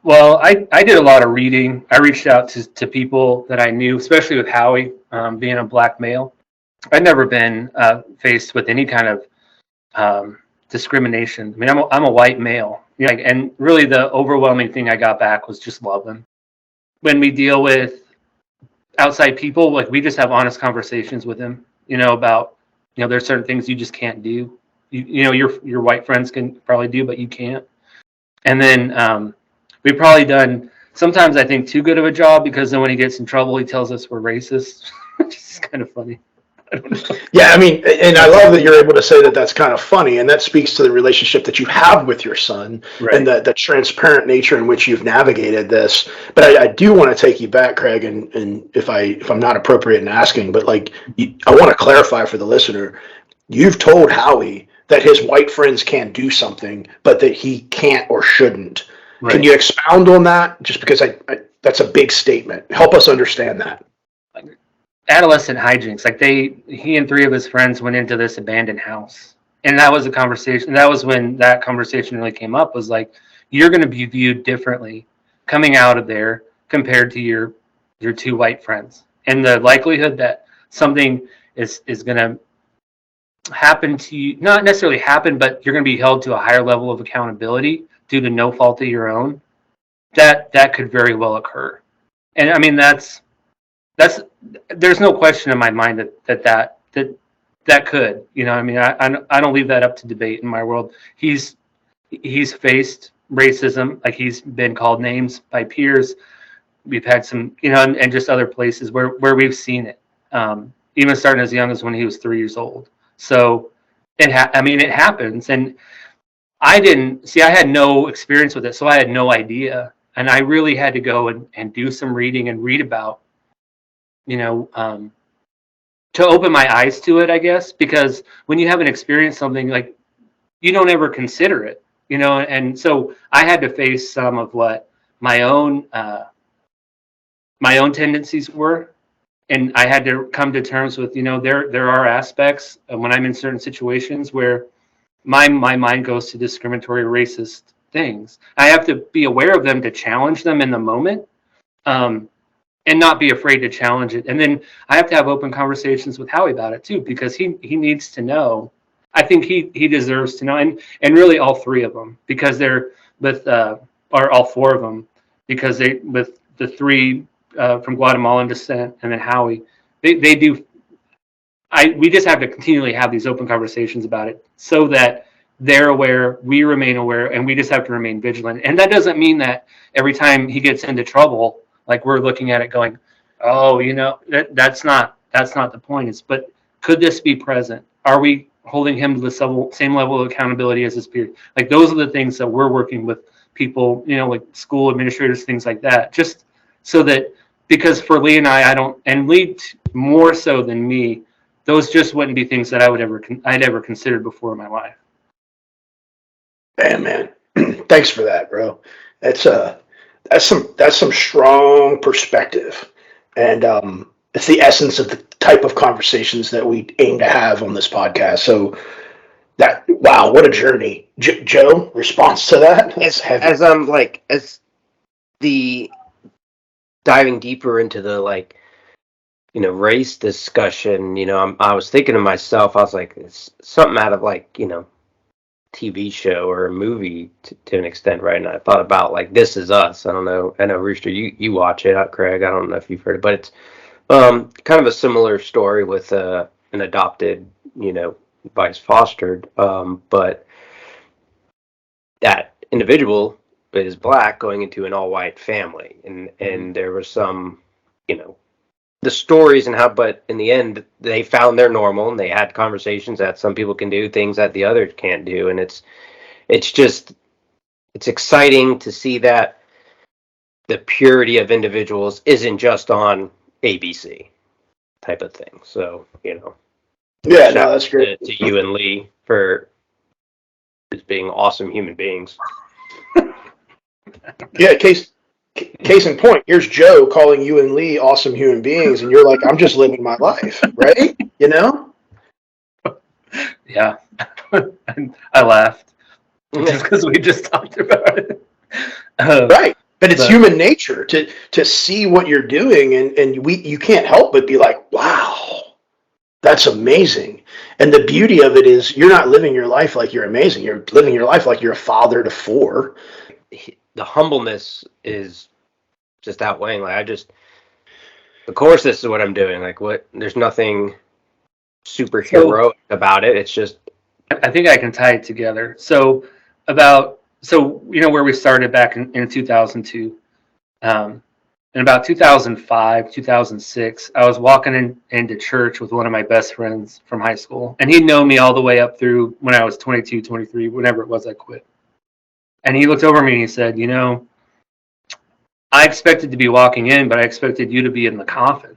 Well, I did a lot of reading. I reached out to people that I knew, especially with Howie, being a black male. I'd never been faced with any kind of discrimination. I mean, I'm a white male, and really the overwhelming thing I got back was just love them. When we deal with outside people, like we just have honest conversations with them, about, there's certain things you just can't do. Your white friends can probably do, but you can't. And then we've probably done sometimes I think too good of a job, because then when he gets in trouble, he tells us we're racist, which is kind of funny. I don't know. Yeah, I mean, and I love that you're able to say that that's kind of funny, and that speaks to the relationship that you have with your son, Right. and the transparent nature in which you've navigated this. But I do want to take you back, Craig, and if I'm not appropriate in asking, but like I want to clarify for the listener, you've told Howie that his white friends can do something, but that he can't or shouldn't. Right. Can you expound on that? Just because I that's a big statement. Help us understand that. Adolescent hijinks, like he and 3 of his friends went into this abandoned house, and that was a conversation. That was when that conversation really came up, was like, you're going to be viewed differently coming out of there compared to your 2 white friends, and the likelihood that something is going to happen to you, not necessarily happen, but you're going to be held to a higher level of accountability due to no fault of your own, that could very well occur. And I mean, that's there's no question in my mind that could, I mean, I don't leave that up to debate in my world. He's faced racism, like he's been called names by peers. We've had some, and just other places where we've seen it, even starting as young as when he was 3 years old. So it happens. And I had no experience with it, so I had no idea. And I really had to go and do some reading and read about, to open my eyes to it, I guess, because when you haven't experienced something, like, you don't ever consider it, and so I had to face some of what my own tendencies were, and I had to come to terms with, there are aspects of when I'm in certain situations where my mind goes to discriminatory, racist things. I have to be aware of them to challenge them in the moment, and not be afraid to challenge it. And then I have to have open conversations with Howie about it too, because he needs to know. I think he deserves to know, and really all 3 of them, because they're with or all 4 of them, because they, with the 3 from Guatemalan descent, and then Howie, they do. We just have to continually have these open conversations about it, so that they're aware, we remain aware, and we just have to remain vigilant. And that doesn't mean that every time he gets into trouble, like, we're looking at it going, oh, that's not the point. But could this be present? Are we holding him to the same level of accountability as his peers? Like, those are the things that we're working with people, like school administrators, things like that, just so that, because for Lee and and Lee more so than me, those just wouldn't be things that I'd ever considered before in my life. Man, thanks for that, bro. That's some strong perspective, and it's the essence of the type of conversations that we aim to have on this podcast. So wow, what a journey. Joe, response to that? As the diving deeper into the race discussion, I was thinking to myself, I was like, it's something out of TV show or a movie to an extent, right? And I thought about This Is Us. I don't know. I know, Rooster, you watch it, Craig. I don't know if you've heard it, but it's kind of a similar story with an adopted, vice fostered. But that individual is black going into an all-white family, and there was some, the stories and how, but in the end they found their normal and they had conversations that some people can do, things that the others can't do, and it's exciting to see that the purity of individuals isn't just on ABC type of thing. So, Yeah, no, that's great. To you and Lee for just being awesome human beings. Yeah, case in point, here's Joe calling you and Lee awesome human beings, and you're like, I'm just living my life, right? Yeah. I laughed just because we just talked about it. Right. But it's human nature to see what you're doing, and you can't help but be like, wow, that's amazing. And the beauty of it is you're not living your life like you're amazing. You're living your life like you're a father to 4. The humbleness is just outweighing. Like, of course, this is what I'm doing. Like, there's nothing super heroic about it. It's just, I think I can tie it together. So where we started back in 2002, in about 2005, 2006, I was walking into church with one of my best friends from high school, and he'd known me all the way up through when I was 22, 23, whenever it was I quit. And he looked over me and he said, I expected to be walking in, but I expected you to be in the coffin.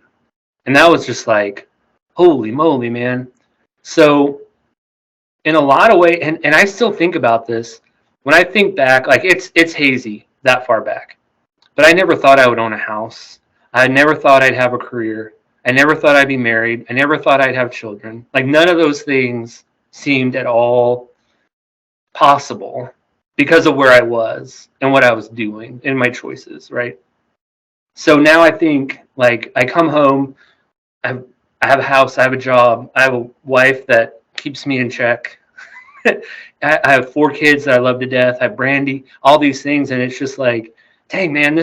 And that was just like, holy moly, man. So in a lot of ways, and I still think about this, when I think back, like it's hazy that far back. But I never thought I would own a house. I never thought I'd have a career. I never thought I'd be married. I never thought I'd have children. Like, none of those things seemed at all possible because of where I was and what I was doing and my choices, right? So now I think, like, I come home, I have a house, I have a job, I have a wife that keeps me in check. I have 4 kids that I love to death. I have Brandy, all these things, and it's just like, dang, man,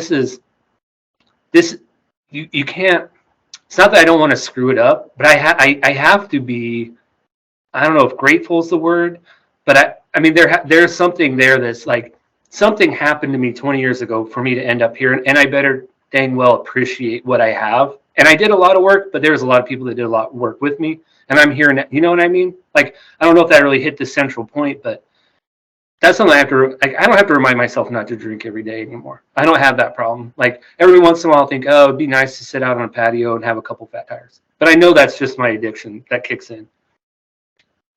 you can't. It's not that I don't want to screw it up, but I have to be. I don't know if grateful is the word, but I mean there's something there that's like, something happened to me 20 years ago for me to end up here, and I better dang well appreciate what I have. And I did a lot of work, but there's a lot of people that did a lot of work with me, and I'm here now. You know what I mean? Like, I don't know if that really hit the central point, but that's something I don't have to remind myself not to drink every day anymore. I don't have that problem. Like, every once in a while I'll think, oh, it'd be nice to sit out on a patio and have a couple fat tires. But I know that's just my addiction that kicks in.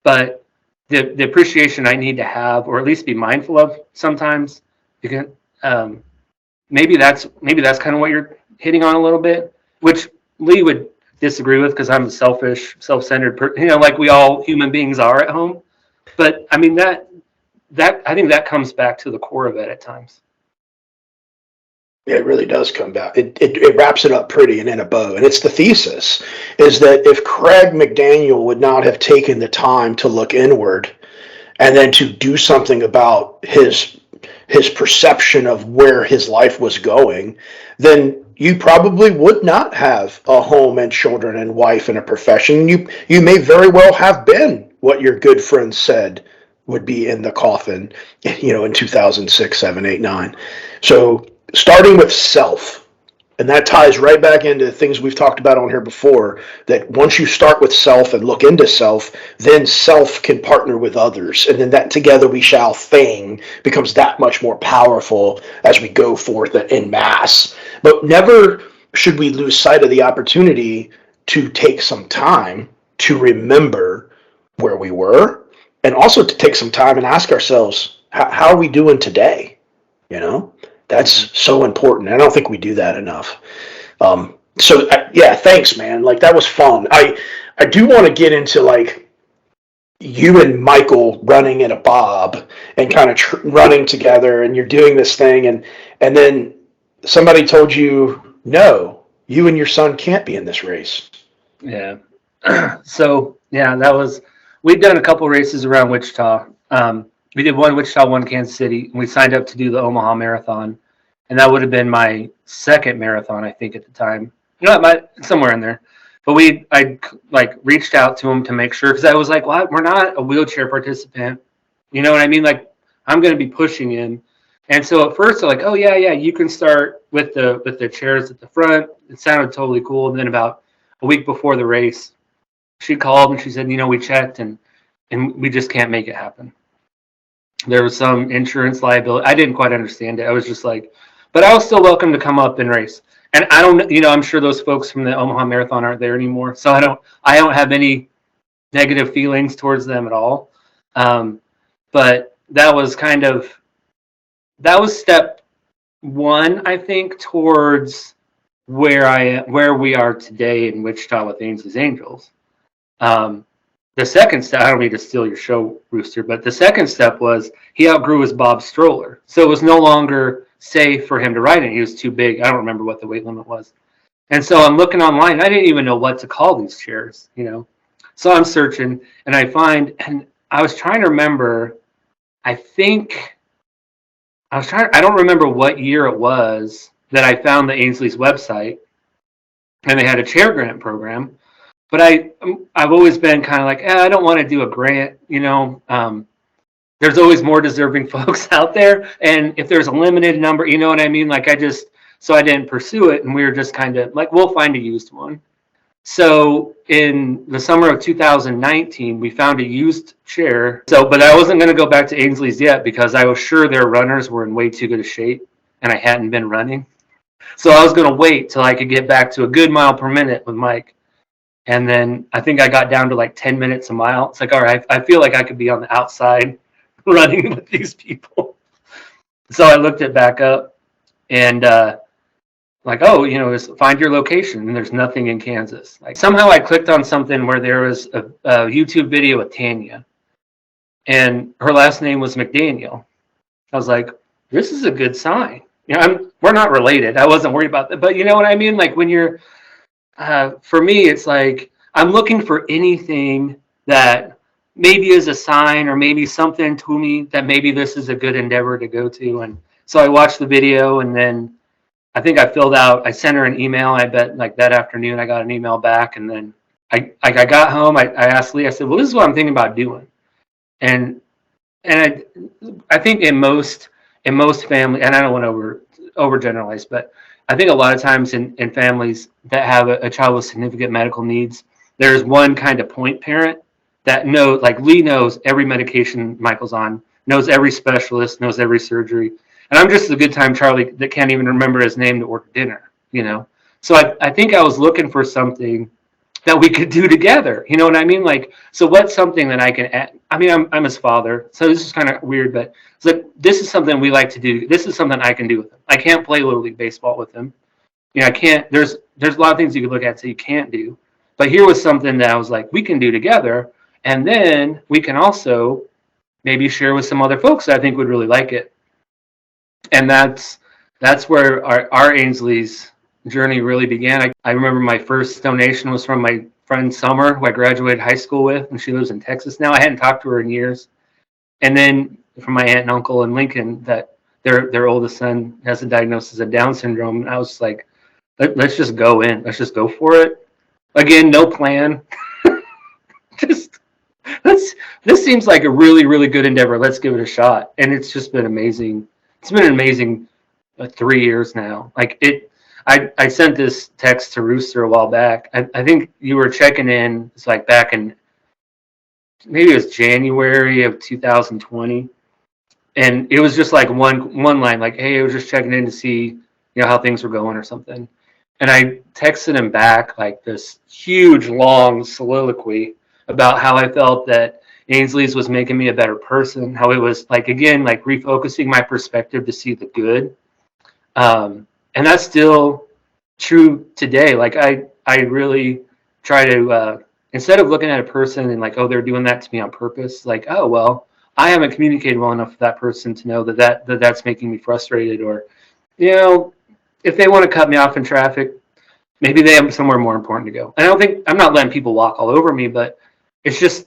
But the appreciation I need to have, or at least be mindful of sometimes, because maybe that's kind of what you're hitting on a little bit, which Lee would disagree with because I'm a selfish, self-centered person, like we all human beings are at home. But I mean that I think that comes back to the core of it at times. Yeah, it really does come back. It wraps it up pretty and in a bow. And it's the thesis is that if Craig McDaniel would not have taken the time to look inward and then to do something about his perception of where his life was going, then you probably would not have a home and children and wife and a profession. You may very well have been what your good friend said would be in the coffin, in 2006, 7, 8, 9. So starting with self, and that ties right back into things we've talked about on here before, that once you start with self and look into self, then self can partner with others. And then that together we shall thing becomes that much more powerful as we go forth en masse. But never should we lose sight of the opportunity to take some time to remember where we were, and also to take some time and ask ourselves, how are we doing today? That's so important. I don't think we do that enough. Thanks, man. Like, that was fun. I do want to get into, like, you and Michael running in a bob and kind of running together, and you're doing this thing, and then somebody told you, no, you and your son can't be in this race. Yeah. So, yeah, we'd done a couple races around Wichita. We did one Wichita, one Kansas City, and we signed up to do the Omaha Marathon. And that would have been my second marathon, I think, at the time. Somewhere in there. but I like reached out to him to make sure, because I was like, well, we're not a wheelchair participant. You know what I mean? Like, I'm going to be pushing him. And so at first they're like, oh yeah, you can start with the chairs at the front. It sounded totally cool. And then about a week before the race, she called and she said, we checked and we just can't make it happen. There was some insurance liability. I didn't quite understand it. I was just like, but I was still welcome to come up and race. And I don't, I'm sure those folks from the Omaha Marathon aren't there anymore. So I don't have any negative feelings towards them at all. But that was step one, I think, towards where we are today in Wichita with Ainsley's Angels. The second step, I don't need to steal your show, Rooster, but the second step was he outgrew his Bob stroller. So it was no longer safe for him to ride in. He was too big. I don't remember what the weight limit was. And so I'm looking online. I didn't even know what to call these chairs, So I'm searching and I was trying to remember, I don't remember what year it was that I found the Ainsley's website and they had a chair grant program. But I've always been kind of like, I don't want to do a grant, there's always more deserving folks out there. And if there's a limited number, you know what I mean? Like so I didn't pursue it. And we were just kind of like, we'll find a used one. So in the summer of 2019, we found a used chair. But I wasn't going to go back to Ainsley's yet because I was sure their runners were in way too good a shape and I hadn't been running. So I was going to wait till I could get back to a good mile per minute with Mike. And then I think I got down to like 10 minutes a mile. It's like, all right, I feel like I could be on the outside running with these people. So I looked it back up and find your location. And there's nothing in Kansas. Like somehow I clicked on something where there was a YouTube video with Tanya. And her last name was McDaniel. I was like, this is a good sign. We're not related. I wasn't worried about that. But you know what I mean? Like when you're, for me, it's like I'm looking for anything that maybe is a sign or maybe something to me that maybe this is a good endeavor to go to. And so I watched the video and then I think I sent her an email. I bet like that afternoon I got an email back. And then I got home. I asked Lee, I said, well, this is what I'm thinking about doing. And I think in most family, and I don't want to overgeneralize, but I think a lot of times in families that have a child with significant medical needs, there's one kind of point parent that knows, like Lee knows every medication Michael's on, knows every specialist, knows every surgery. And I'm just a good time Charlie that can't even remember his name to order dinner, So I think I was looking for something that we could do together. You know what I mean? Like, so what's something that I can add? I mean, I'm his father, so this is kind of weird, but it's like, this is something we like to do. This is something I can do with him. I can't play Little League Baseball with him. I can't, there's a lot of things you could look at and say you can't do. But here was something that I was like, we can do together. And then we can also maybe share with some other folks that I think would really like it. And that's where our Ainsley's journey really began. I remember my first donation was from my friend Summer, who I graduated high school with, and she lives in Texas now. I hadn't talked to her in years. And then from my aunt and uncle in Lincoln, that their oldest son has a diagnosis of Down syndrome. And I was like, let's just go in. Let's just go for it. Again, no plan. This seems like a really, really good endeavor. Let's give it a shot. And it's just been amazing. It's been an amazing 3 years now. Like I sent this text to Rooster a while back. I think you were checking in. It's like back in, maybe it was January of 2020. And it was just like one line, like, hey, I was just checking in to see, how things were going or something. And I texted him back like this huge, long soliloquy about how I felt that Ainsley's was making me a better person, how it was like, again, like refocusing my perspective to see the good. And that's still true today. Like I really try to, instead of looking at a person and like, oh, they're doing that to me on purpose, like, oh, well, I haven't communicated well enough with that person to know that's making me frustrated, or, if they want to cut me off in traffic, maybe they have somewhere more important to go. And I'm not letting people walk all over me, but it's just,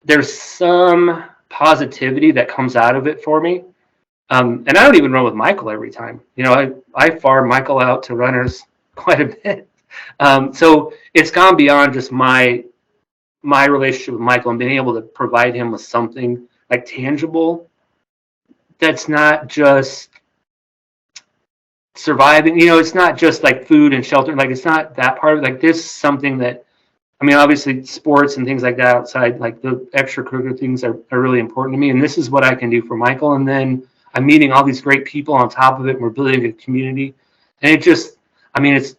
there's some positivity that comes out of it for me. And I don't even run with Michael every time. I farm Michael out to runners quite a bit. So it's gone beyond just my relationship with Michael and being able to provide him with something like tangible that's not just surviving. It's not just like food and shelter. Like, it's not that part of it. Like, this is something that, I mean, obviously sports and things like that outside, like the extracurricular things are really important to me. And this is what I can do for Michael. And then I'm meeting all these great people on top of it. And we're building a community. And it just, I mean, it's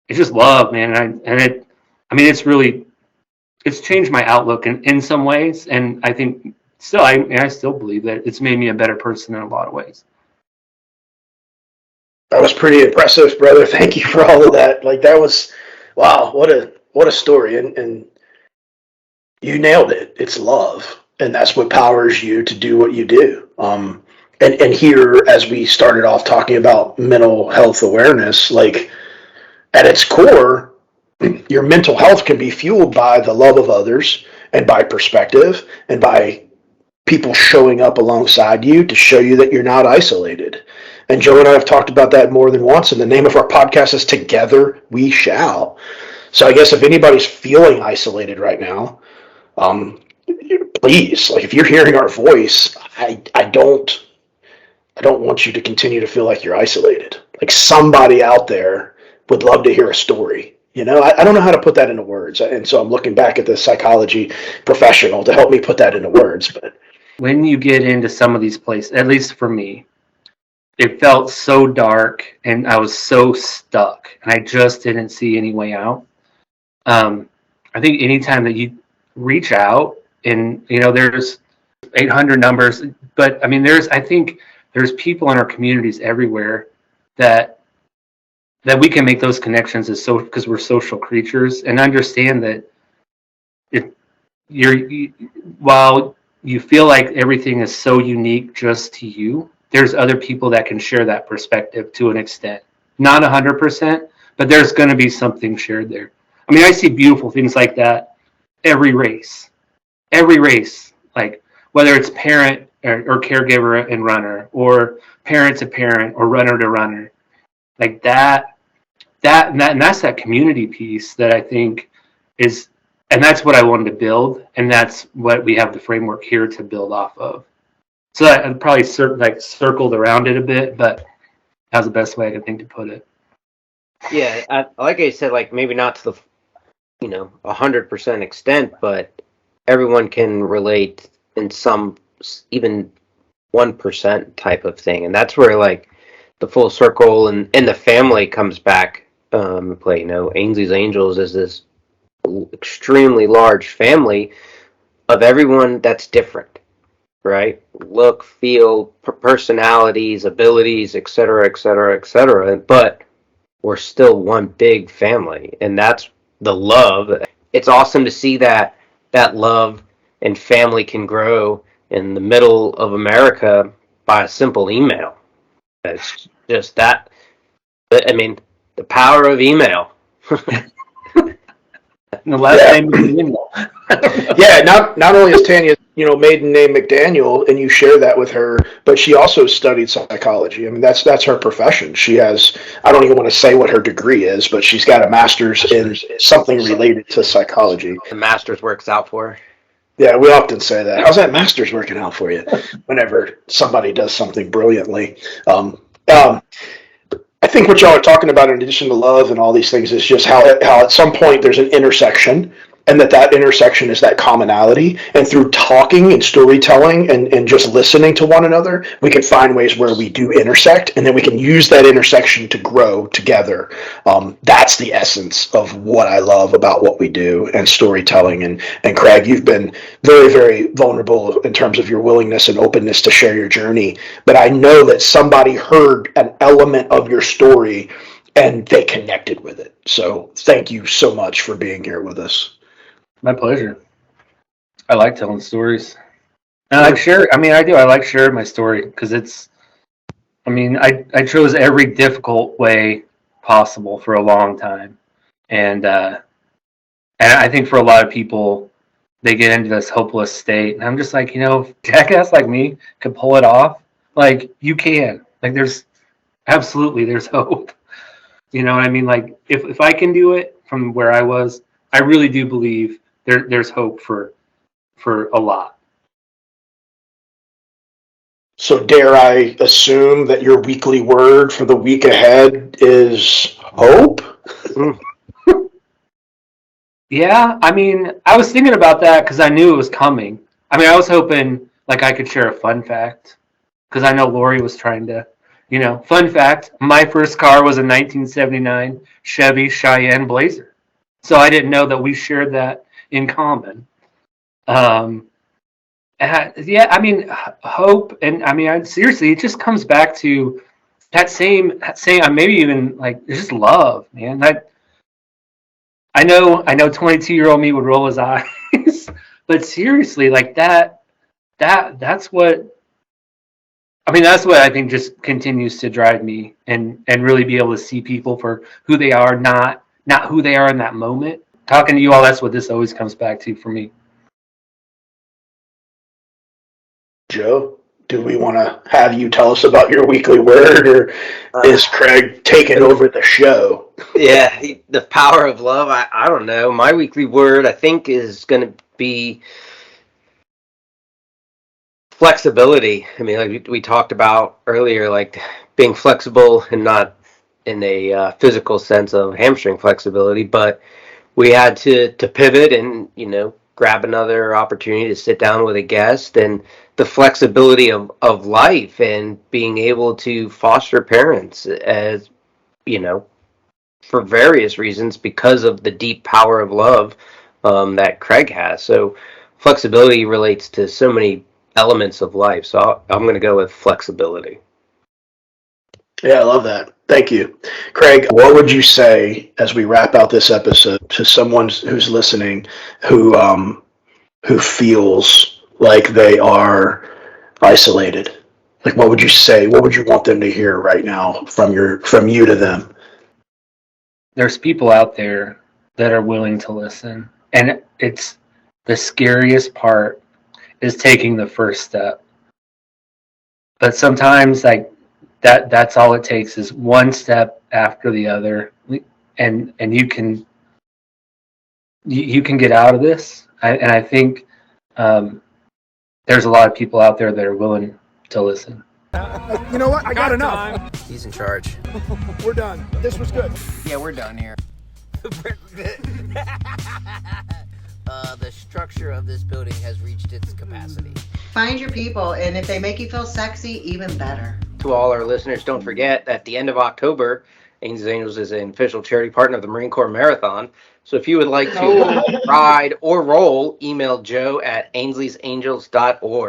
just love, man. It's changed my outlook in some ways. And I think still, I still believe that it's made me a better person in a lot of ways. That was pretty impressive, brother. Thank you for all of that. Like, that was, wow, what a story. And you nailed it. It's love. And that's what powers you to do what you do. And here, as we started off talking about mental health awareness, like, at its core, your mental health can be fueled by the love of others and by perspective and by people showing up alongside you to show you that you're not isolated. And Joe and I have talked about that more than once. And the name of our podcast is Together We Shall. So I guess if anybody's feeling isolated right now, please, like, if you're hearing our voice, I don't want you to continue to feel like you're isolated. Like, somebody out there would love to hear a story. I don't know how to put that into words. And so I'm looking back at the psychology professional to help me put that into words. But when you get into some of these places, at least for me, it felt so dark and I was so stuck and I just didn't see any way out. I think anytime that you reach out and, there's 800 numbers, but I mean, I think there's people in our communities everywhere that we can make those connections because we're social creatures, and understand that while you feel like everything is so unique just to you, there's other people that can share that perspective to an extent. Not 100%, but there's going to be something shared there. I mean, I see beautiful things like that every race, like whether it's parent or caregiver and runner, or parent to parent or runner to runner, like that, and that's that community piece that I think is, and that's what I wanted to build, and that's what we have the framework here to build off of. So I probably circled around it a bit, but that was the best way I could think to put it. Yeah, like I said, like, maybe not to the 100% extent, but everyone can relate in some, even 1% type of thing, and that's where, like, the full circle and the family comes back play. Ainsley's Angels is this extremely large family of everyone that's different, right? Look, feel, personalities, abilities, etc., etc., etc. But we're still one big family, and that's the love. It's awesome to see that love and family can grow in the middle of America by a simple email. It's just that. I mean, the power of email. And the last name is McDaniel. yeah, not only is Tanya, maiden name McDaniel, and you share that with her, but she also studied psychology. I mean, that's her profession. She has, I don't even want to say what her degree is, but she's got a master's in something related to psychology. The master's works out for her. Yeah, we often say that. How's that master's working out for you? Whenever somebody does something brilliantly. I think what y'all are talking about, in addition to love and all these things, is just how at some point there's an intersection, and that intersection is that commonality. And through talking and storytelling and just listening to one another, we can find ways where we do intersect, and then we can use that intersection to grow together. That's the essence of what I love about what we do and storytelling. And Craig, you've been very, very vulnerable in terms of your willingness and openness to share your journey. But I know that somebody heard an element of your story and they connected with it. So thank you so much for being here with us. My pleasure. I like telling stories. And I do. I like sharing my story because I chose every difficult way possible for a long time. And I think for a lot of people, they get into this hopeless state. And I'm just like, if jackass like me could pull it off, like, you can. Like, there's hope. You know what I mean? Like if I can do it from where I was, I really do believe there's hope for a lot. So dare I assume that your weekly word for the week ahead is hope? Yeah, I mean, I was thinking about that because I knew it was coming. I mean, I was hoping like I could share a fun fact because I know Lori was trying to, fun fact, my first car was a 1979 Chevy Cheyenne Blazer. So I didn't know that we shared that in common. Yeah, I mean, hope, and I mean, seriously, it just comes back to that same, maybe even like it's just love, man. I know 22-year-old me would roll his eyes, but seriously, like that's what I mean. That's what I think just continues to drive me, and really be able to see people for who they are, not who they are in that moment. Talking to you all, that's what this always comes back to for me. Joe, do we want to have you tell us about your weekly word, or is Craig taking over the show? Yeah, the power of love. I don't know. My weekly word, I think, is going to be flexibility. I mean, like we talked about earlier, like being flexible and not in a physical sense of hamstring flexibility, but we had to pivot and grab another opportunity to sit down with a guest, and the flexibility of life and being able to foster parents as for various reasons because of the deep power of love that Craig has. So flexibility relates to so many elements of life. So I'm going to go with flexibility. Yeah, I love that. Thank you. Craig, what would you say as we wrap out this episode to someone who's listening who feels like they are isolated? Like, what would you say? What would you want them to hear right now from you to them? There's people out there that are willing to listen, and it's the scariest part is taking the first step. But sometimes like that's all it takes is one step after the other, and you can get out of this. And I think there's a lot of people out there that are willing to listen. You know what? I got enough. He's in charge. We're done. This was good. Yeah, we're done here. The structure of this building has reached its capacity. Find your people, and if they make you feel sexy, even better. To all our listeners, don't forget at the end of October, Ainsley's Angels is an official charity partner of the Marine Corps Marathon. So if you would like to ride or roll, email Joe at ainsleysangels.org.